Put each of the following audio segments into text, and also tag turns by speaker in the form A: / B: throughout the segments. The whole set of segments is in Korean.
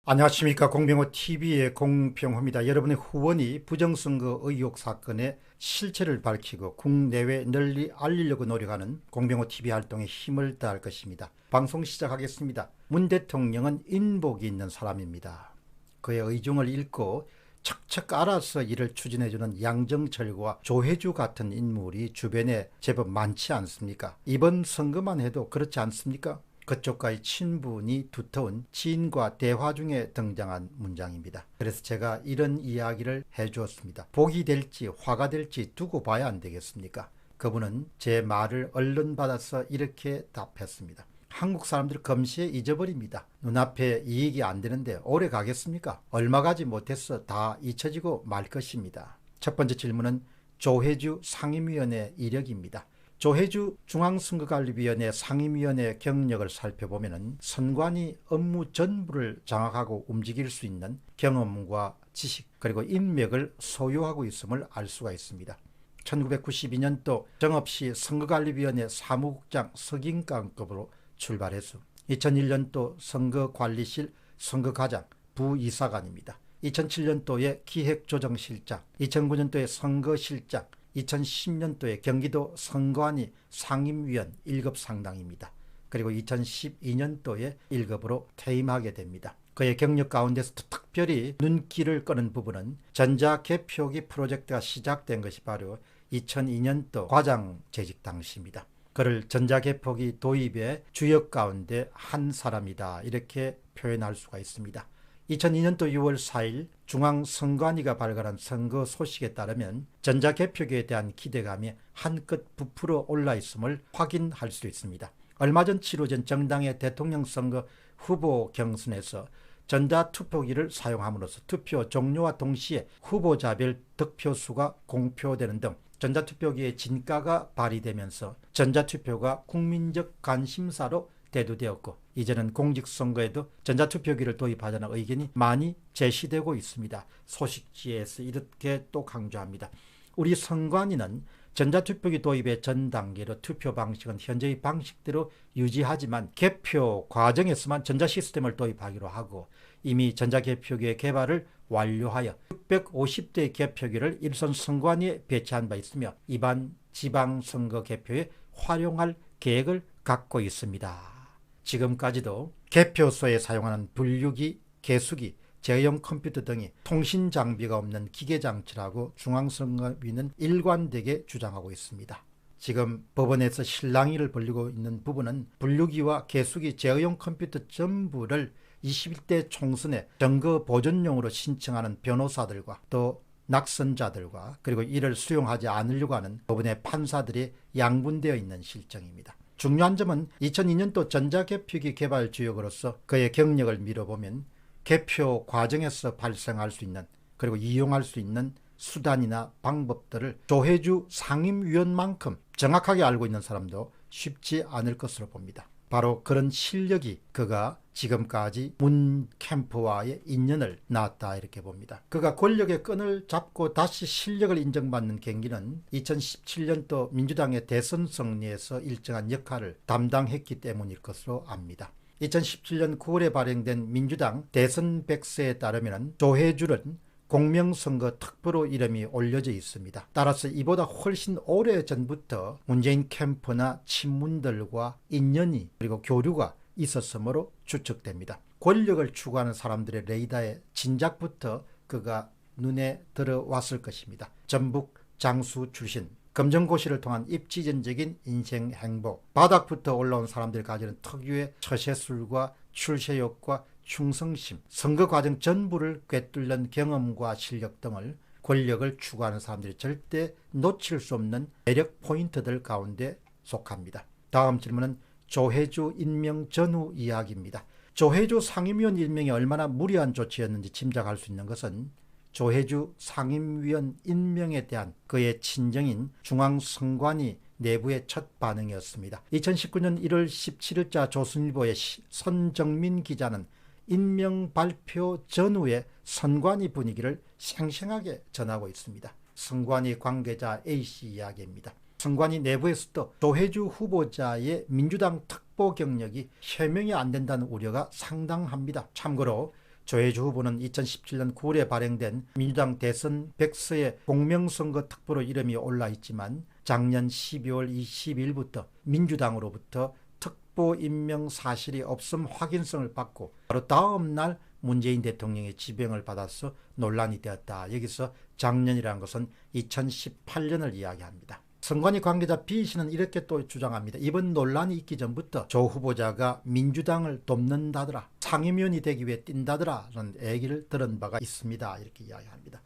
A: 안녕하십니까. 공병호TV의 공병호입니다. 여러분의 후원이 부정선거 의혹 사건의 실체를 밝히고 국내외 널리 알리려고 노력하는 공병호TV 활동에 힘을 다할 것입니다. 방송 시작하겠습니다. 문 대통령은 인복이 있는 사람입니다. 그의 의중을 읽고 척척 알아서 일을 추진해주는 양정철과 조혜주 같은 인물이 주변에 제법 많지 않습니까? 이번 선거만 해도 그렇지 않습니까? 그쪽과의 친분이 두터운 지인과 대화 중에 등장한 문장입니다. 그래서 제가 이런 이야기를 해주었습니다. 복이 될지 화가 될지 두고 봐야 안 되겠습니까? 그분은 제 말을 얼른 받아서 이렇게 답했습니다. 한국 사람들 금시에 잊어버립니다. 눈앞에 이익이 안 되는데 오래 가겠습니까? 얼마 가지 못해서 다 잊혀지고 말 것입니다. 첫 번째 질문은 조혜주 상임위원회 이력입니다. 조혜주 중앙선거관리위원회 상임위원회 경력을 살펴보면 선관위 업무 전부를 장악하고 움직일 수 있는 경험과 지식 그리고 인맥을 소유하고 있음을 알 수가 있습니다. 1992년도 정읍시 선거관리위원회 사무국장 석인관급으로 출발해서 2001년도 선거관리실 선거과장 부이사관입니다. 2007년도에 기획조정실장, 2009년도에 선거실장, 2010년도에 경기도 선관위 상임위원 1급 상당입니다. 그리고 2012년도에 1급으로 퇴임하게 됩니다. 그의 경력 가운데서도 특별히 눈길을 끄는 부분은 전자개표기 프로젝트가 시작된 것이 바로 2002년도 과장 재직 당시입니다. 그를 전자개표기 도입의 주역 가운데 한 사람이다 이렇게 표현할 수가 있습니다. 2002년도 6월 4일 중앙선관위가 발간한 선거 소식에 따르면 전자개표기에 대한 기대감이 한껏 부풀어 올라 있음을 확인할 수 있습니다. 얼마 전 치러진 정당의 대통령 선거 후보 경선에서 전자투표기를 사용함으로써 투표 종료와 동시에 후보자별 득표수가 공표되는 등 전자투표기의 진가가 발휘되면서 전자투표가 국민적 관심사로 대두되었고 이제는 공직선거에도 전자투표기를 도입하자는 의견이 많이 제시되고 있습니다. 소식지에서 이렇게 또 강조합니다. 우리 선관위는 전자투표기 도입의 전 단계로 투표 방식은 현재의 방식대로 유지하지만 개표 과정에서만 전자시스템을 도입하기로 하고 이미 전자개표기의 개발을 완료하여 650대의 개표기를 일선 선관위에 배치한 바 있으며 이번 지방선거 개표에 활용할 계획을 갖고 있습니다. 지금까지도 개표소에 사용하는 분류기, 개수기, 제어용 컴퓨터 등이 통신 장비가 없는 기계장치라고 중앙선거위는 일관되게 주장하고 있습니다. 지금 법원에서 실랑이를 벌이고 있는 부분은 분류기와 개수기, 제어용 컴퓨터 전부를 21대 총선에 선거 보존용으로 신청하는 변호사들과 또 낙선자들과 그리고 이를 수용하지 않으려고 하는 법원의 판사들이 양분되어 있는 실정입니다. 중요한 점은 2002년도 전자개표기 개발 주역으로서 그의 경력을 미뤄보면 개표 과정에서 발생할 수 있는 그리고 이용할 수 있는 수단이나 방법들을 조혜주 상임위원만큼 정확하게 알고 있는 사람도 쉽지 않을 것으로 봅니다. 바로 그런 실력이 그가 지금까지 문 캠프와의 인연을 낳았다 이렇게 봅니다. 그가 권력의 끈을 잡고 다시 실력을 인정받는 계기는 2017년도 민주당의 대선 승리에서 일정한 역할을 담당했기 때문일 것으로 압니다. 2017년 9월에 발행된 민주당 대선 백서에 따르면 조혜주는 공명선거 특보로 이름이 올려져 있습니다. 따라서 이보다 훨씬 오래전부터 문재인 캠프나 친문들과 인연이 그리고 교류가 있었으므로 추측됩니다. 권력을 추구하는 사람들의 레이더에 진작부터 그가 눈에 들어왔을 것입니다. 전북 장수 출신, 검정고시를 통한 입지전적인 인생 행보, 바닥부터 올라온 사람들이 가지는 특유의 처세술과 출세욕과 충성심, 선거 과정 전부를 꿰뚫는 경험과 실력 등을 권력을 추구하는 사람들이 절대 놓칠 수 없는 매력 포인트들 가운데 속합니다. 다음 질문은 조혜주 임명 전후 이야기입니다. 조혜주 상임위원 임명이 얼마나 무리한 조치였는지 짐작할 수 있는 것은 조혜주 상임위원 임명에 대한 그의 친정인 중앙선관위 내부의 첫 반응이었습니다. 2019년 1월 17일자 조선일보의 선정민 기자는 임명 발표 전후의 선관위 분위기를 생생하게 전하고 있습니다. 선관위 관계자 A씨 이야기입니다. 선관위 내부에서도 조혜주 후보자의 민주당 특보 경력이 해명이 안 된다는 우려가 상당합니다. 참고로 조혜주 후보는 2017년 9월에 발행된 민주당 대선 백서에 공명선거 특보로 이름이 올라 있지만 작년 12월 22일부터 민주당으로부터 특보 임명 사실이 없음 확인성을 받고 바로 다음 날 문재인 대통령의 지명을 받아서 논란이 되었다. 여기서 작년이라는 것은 2018년을 이야기합니다. 선관위 관계자 B씨는 이렇게 또 주장합니다. 이번 논란이 있기 전부터 조 후보자가 민주당을 돕는다더라, 상임위원이 되기 위해 뛴다더라 라는 얘기를 들은 바가 있습니다. 이렇게 이야기합니다.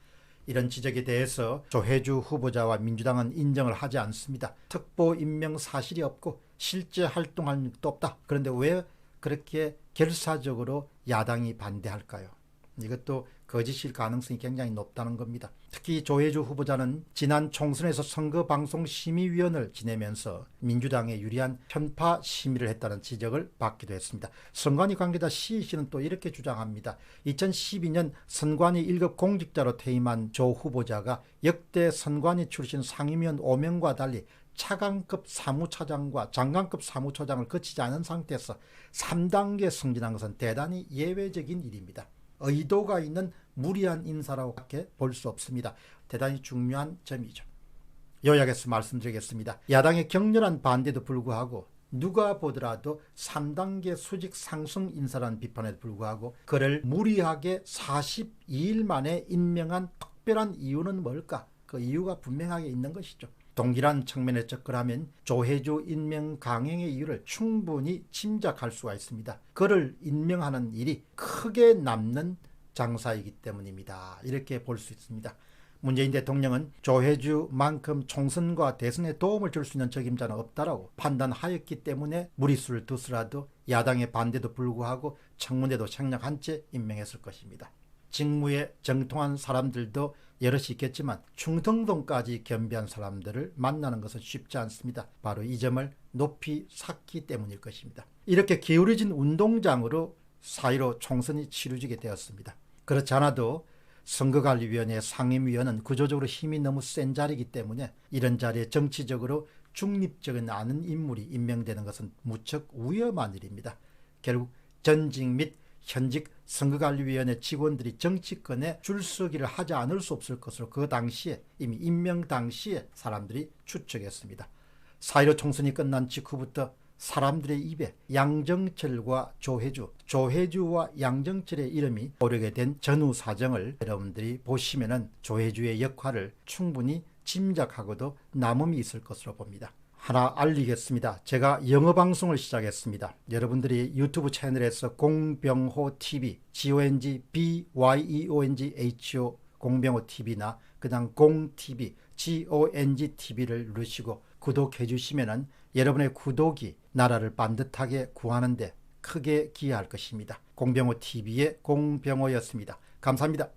A: 이런 지적에 대해서 조혜주 후보자와 민주당은 인정을 하지 않습니다. 특보 임명 사실이 없고 실제 활동한 적도 없다. 그런데 왜 그렇게 결사적으로 야당이 반대할까요? 이것도 거짓일 가능성이 굉장히 높다는 겁니다. 특히 조혜주 후보자는 지난 총선에서 선거방송심의위원을 지내면서 민주당에 유리한 편파 심의를 했다는 지적을 받기도 했습니다. 선관위 관계자 C씨는 또 이렇게 주장합니다. 2012년 선관위 1급 공직자로 퇴임한 조 후보자가 역대 선관위 출신 상임위원 5명과 달리 차관급 사무차장과 장관급 사무처장을 거치지 않은 상태에서 3단계 승진한 것은 대단히 예외적인 일입니다. 의도가 있는 무리한 인사라고밖에 볼 수 없습니다. 대단히 중요한 점이죠. 요약해서 말씀드리겠습니다. 야당의 격렬한 반대에도 불구하고 누가 보더라도 3단계 수직 상승 인사라는 비판에도 불구하고 그를 무리하게 42일 만에 임명한 특별한 이유는 뭘까? 그 이유가 분명하게 있는 것이죠. 동일한 측면에 접근하면 조혜주 임명 강행의 이유를 충분히 짐작할 수가 있습니다. 그를 임명하는 일이 크게 남는 장사이기 때문입니다. 이렇게 볼 수 있습니다. 문재인 대통령은 조혜주만큼 총선과 대선에 도움을 줄 수 있는 적임자는 없다라고 판단하였기 때문에 무리수를 두서라도 야당의 반대도 불구하고 청문회도 생략한 채 임명했을 것입니다. 직무에 정통한 사람들도 여럿이 있겠지만 충성도까지 겸비한 사람들을 만나는 것은 쉽지 않습니다. 바로 이 점을 높이 샀기 때문일 것입니다. 이렇게 기울어진 운동장으로 4.15 총선이 치러지게 되었습니다. 그렇지 않아도 선거관리위원회 상임위원은 구조적으로 힘이 너무 센 자리이기 때문에 이런 자리에 정치적으로 중립적인 않은 인물이 임명되는 것은 무척 위험한 일입니다. 결국 전직 및 현직 선거관리위원회 직원들이 정치권에 줄서기를 하지 않을 수 없을 것으로 그 당시에 이미 임명 당시에 사람들이 추측했습니다. 4.15 총선이 끝난 직후부터 사람들의 입에 양정철과 조혜주, 조혜주와 양정철의 이름이 오르게 된 전후 사정을 여러분들이 보시면은 조혜주의 역할을 충분히 짐작하고도 남음이 있을 것으로 봅니다. 하나 알리겠습니다. 제가 영어 방송을 시작했습니다. 여러분들이 유튜브 채널에서 공병호TV, GONGBYEONGHO 공병호TV나 그냥 공TV, GONGTV를 누르시고 구독해 주시면 여러분의 구독이 나라를 반듯하게 구하는 데 크게 기여할 것입니다. 공병호TV의 공병호였습니다. 감사합니다.